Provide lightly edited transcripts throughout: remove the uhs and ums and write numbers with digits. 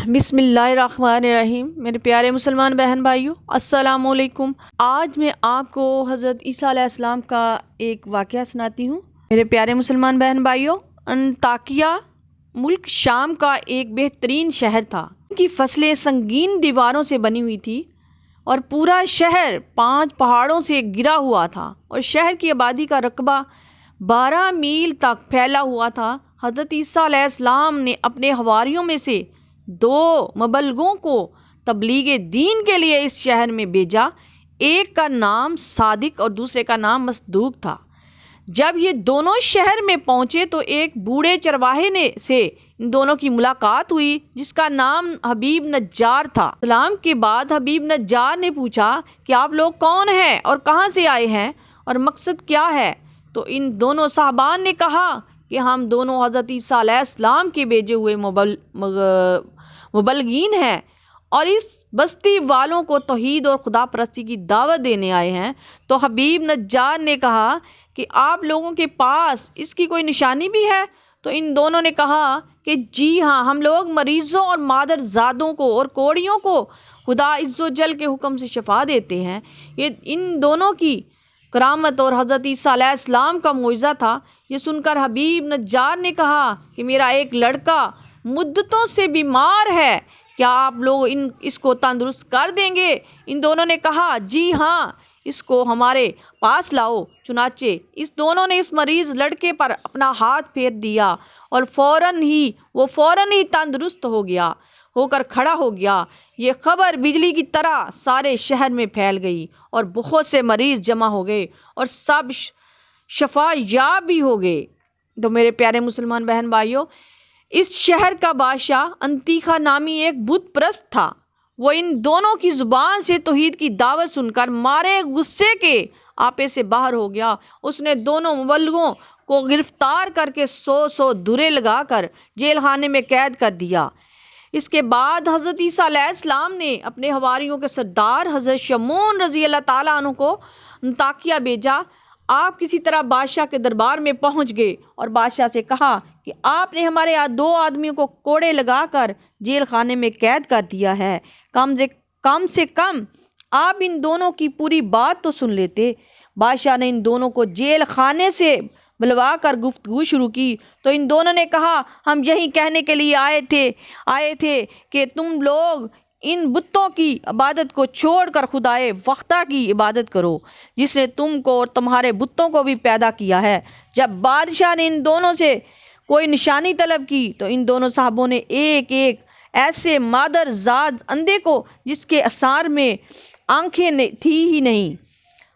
بسم اللہ الرحمن الرحیم۔ میرے پیارے مسلمان بہن بھائیوں، السلام علیکم۔ آج میں آپ کو حضرت عیسیٰ علیہ السلام کا ایک واقعہ سناتی ہوں۔ میرے پیارے مسلمان بہن بھائیوں، انطاکیہ ملک شام کا ایک بہترین شہر تھا۔ ان کی فصلیں سنگین دیواروں سے بنی ہوئی تھی اور پورا شہر 5 پہاڑوں سے گرا ہوا تھا، اور شہر کی آبادی کا رقبہ 12 میل تک پھیلا ہوا تھا۔ حضرت عیسیٰ علیہ السلام نے اپنے حواریوں میں سے 2 مبلغوں کو تبلیغ دین کے لیے اس شہر میں بھیجا۔ ایک کا نام صادق اور دوسرے کا نام مصدوق تھا۔ جب یہ دونوں شہر میں پہنچے تو ایک بوڑھے چرواہے سے ان دونوں کی ملاقات ہوئی، جس کا نام حبیب نجار تھا۔ سلام کے بعد حبیب نجار نے پوچھا کہ آپ لوگ کون ہیں اور کہاں سے آئے ہیں اور مقصد کیا ہے؟ تو ان دونوں صاحبان نے کہا کہ ہم دونوں حضرت عیسیٰ علیہ السلام کے بھیجے ہوئے مبلغین ہیں اور اس بستی والوں کو توحید اور خدا پرستی کی دعوت دینے آئے ہیں۔ تو حبیب نجار نے کہا کہ آپ لوگوں کے پاس اس کی کوئی نشانی بھی ہے؟ تو ان دونوں نے کہا کہ جی ہاں، ہم لوگ مریضوں اور مادر زادوں کو اور کوڑیوں کو خدا عز و جل کے حکم سے شفا دیتے ہیں۔ یہ ان دونوں کی کرامت اور حضرت عیسیٰ علیہ السلام کا معجزہ تھا۔ یہ سن کر حبیب نجار نے کہا کہ میرا ایک لڑکا مدتوں سے بیمار ہے، کیا آپ لوگ اس کو تندرست کر دیں گے؟ ان دونوں نے کہا جی ہاں، اس کو ہمارے پاس لاؤ۔ چنانچہ اس دونوں نے اس مریض لڑکے پر اپنا ہاتھ پھیر دیا اور فوراً ہی تندرست ہو کر کھڑا ہو گیا۔ یہ خبر بجلی کی طرح سارے شہر میں پھیل گئی اور بہت سے مریض جمع ہو گئے اور سب شفا یاب بھی ہو گئے۔ تو میرے پیارے مسلمان بہن بھائیوں، اس شہر کا بادشاہ انطاکیہ نامی ایک بت پرست تھا۔ وہ ان دونوں کی زبان سے توحید کی دعوت سن کر مارے غصے کے آپے سے باہر ہو گیا۔ اس نے دونوں مبلغوں کو گرفتار کر کے 100 درے لگا کر جیل خانے میں قید کر دیا۔ اس کے بعد حضرت عیسیٰ علیہ السلام نے اپنے حواریوں کے سردار حضرت شمعون رضی اللہ تعالیٰ عنہ کو انطاکیہ بھیجا۔ آپ کسی طرح بادشاہ کے دربار میں پہنچ گئے اور بادشاہ سے کہا کہ آپ نے ہمارے 2 آدمیوں کو کوڑے لگا کر جیل خانے میں قید کر دیا ہے، کم سے کم آپ ان دونوں کی پوری بات تو سن لیتے۔ بادشاہ نے ان دونوں کو جیل خانے سے بلوا کر گفتگو شروع کی تو ان دونوں نے کہا ہم یہی کہنے کے لیے آئے تھے کہ تم لوگ ان بتوں کی عبادت کو چھوڑ کر خدائے وحدہ کی عبادت کرو، جس نے تم کو اور تمہارے بتوں کو بھی پیدا کیا ہے۔ جب بادشاہ نے ان دونوں سے کوئی نشانی طلب کی تو ان دونوں صاحبوں نے ایک ایسے مادر زاد اندھے کو جس کے اثار میں آنکھیں تھی ہی نہیں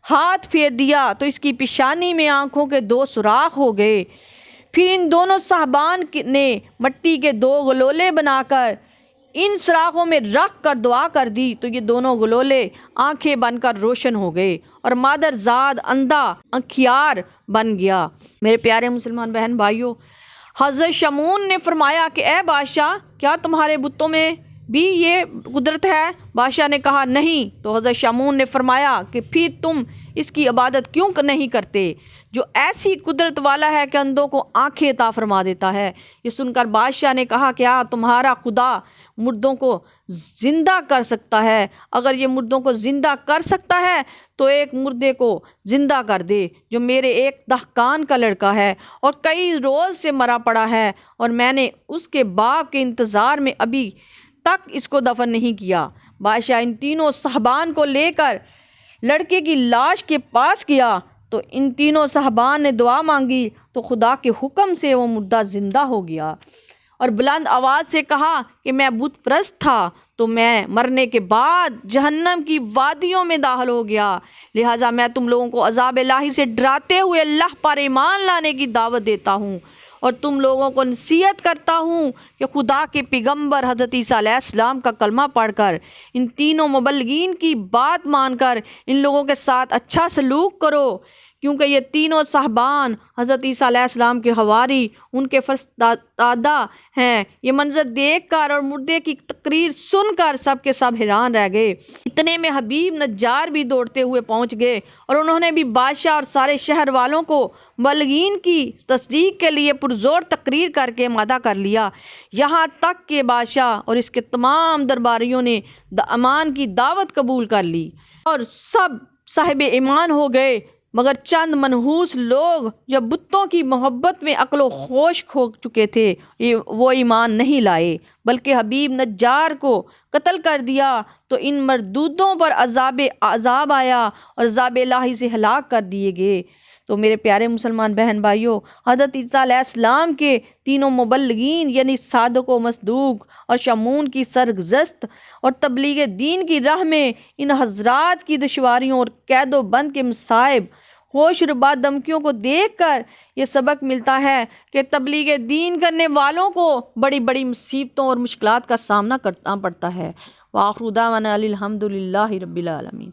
ہاتھ پھیر دیا تو اس کی پیشانی میں آنکھوں کے 2 سوراخ ہو گئے۔ پھر ان دونوں صاحبان نے مٹی کے 2 گلولے بنا کر ان سوراخوں میں رکھ کر دعا کر دی تو یہ دونوں گلولے آنکھیں بن کر روشن ہو گئے اور مادر زاد اندھا آنکھیار بن گیا۔ میرے پیارے مسلمان بہن بھائیوں، حضرت شمعون نے فرمایا کہ اے بادشاہ، کیا تمہارے بتوں میں بھی یہ قدرت ہے؟ بادشاہ نے کہا نہیں۔ تو حضرت شمعون نے فرمایا کہ پھر تم اس کی عبادت کیوں نہیں کرتے جو ایسی قدرت والا ہے کہ اندھوں کو آنکھیں عطا فرما دیتا ہے؟ یہ سن کر بادشاہ نے کہا کیا تمہارا خدا مردوں کو زندہ کر سکتا ہے؟ اگر یہ مردوں کو زندہ کر سکتا ہے تو ایک مردے کو زندہ کر دے جو میرے ایک دہقان کا لڑکا ہے اور کئی روز سے مرا پڑا ہے، اور میں نے اس کے باپ کے انتظار میں ابھی تک اس کو دفن نہیں کیا۔ بادشاہ ان تینوں صاحبان کو لے کر لڑکے کی لاش کے پاس گیا تو ان تینوں صاحبان نے دعا مانگی تو خدا کے حکم سے وہ مردہ زندہ ہو گیا اور بلند آواز سے کہا کہ میں بت پرست تھا تو میں مرنے کے بعد جہنم کی وادیوں میں داخل ہو گیا، لہٰذا میں تم لوگوں کو عذاب الہی سے ڈراتے ہوئے اللہ پر ایمان لانے کی دعوت دیتا ہوں اور تم لوگوں کو نصیحت کرتا ہوں کہ خدا کے پیغمبر حضرت عیسیٰ علیہ السلام کا کلمہ پڑھ کر ان تینوں مبلغین کی بات مان کر ان لوگوں کے ساتھ اچھا سلوک کرو، کیونکہ یہ تینوں صاحبان حضرت عیسیٰ علیہ السلام کے حواری ان کے فرزندہ ہیں۔ یہ منظر دیکھ کر اور مردے کی تقریر سن کر سب کے سب حیران رہ گئے۔ اتنے میں حبیب نجار بھی دوڑتے ہوئے پہنچ گئے اور انہوں نے بھی بادشاہ اور سارے شہر والوں کو مبلغین کی تصدیق کے لیے پرزور تقریر کر کے آمادہ کر لیا، یہاں تک کہ بادشاہ اور اس کے تمام درباریوں نے امان کی دعوت قبول کر لی اور سب صاحب ایمان ہو گئے، مگر چند منحوس لوگ جو بتوں کی محبت میں عقل و ہوش کھو چکے تھے وہ ایمان نہیں لائے، بلکہ حبیب نجار کو قتل کر دیا تو ان مردودوں پر عذاب آیا اور عذاب الہی سے ہلاک کر دیے گئے۔ تو میرے پیارے مسلمان بہن بھائیوں، حضرت عیسیٰ علیہ السلام کے تینوں مبلغین یعنی صادق و مصدوق اور شمعون کی سرگزشت اور تبلیغ دین کی راہ میں ان حضرات کی دشواریوں اور قید و بند کے مصائب، ہوش ربا دھمکیوں کو دیکھ کر یہ سبق ملتا ہے کہ تبلیغ دین کرنے والوں کو بڑی بڑی مصیبتوں اور مشکلات کا سامنا کرنا پڑتا ہے۔ وآخر دعوانا الحمد للہ رب العالمین۔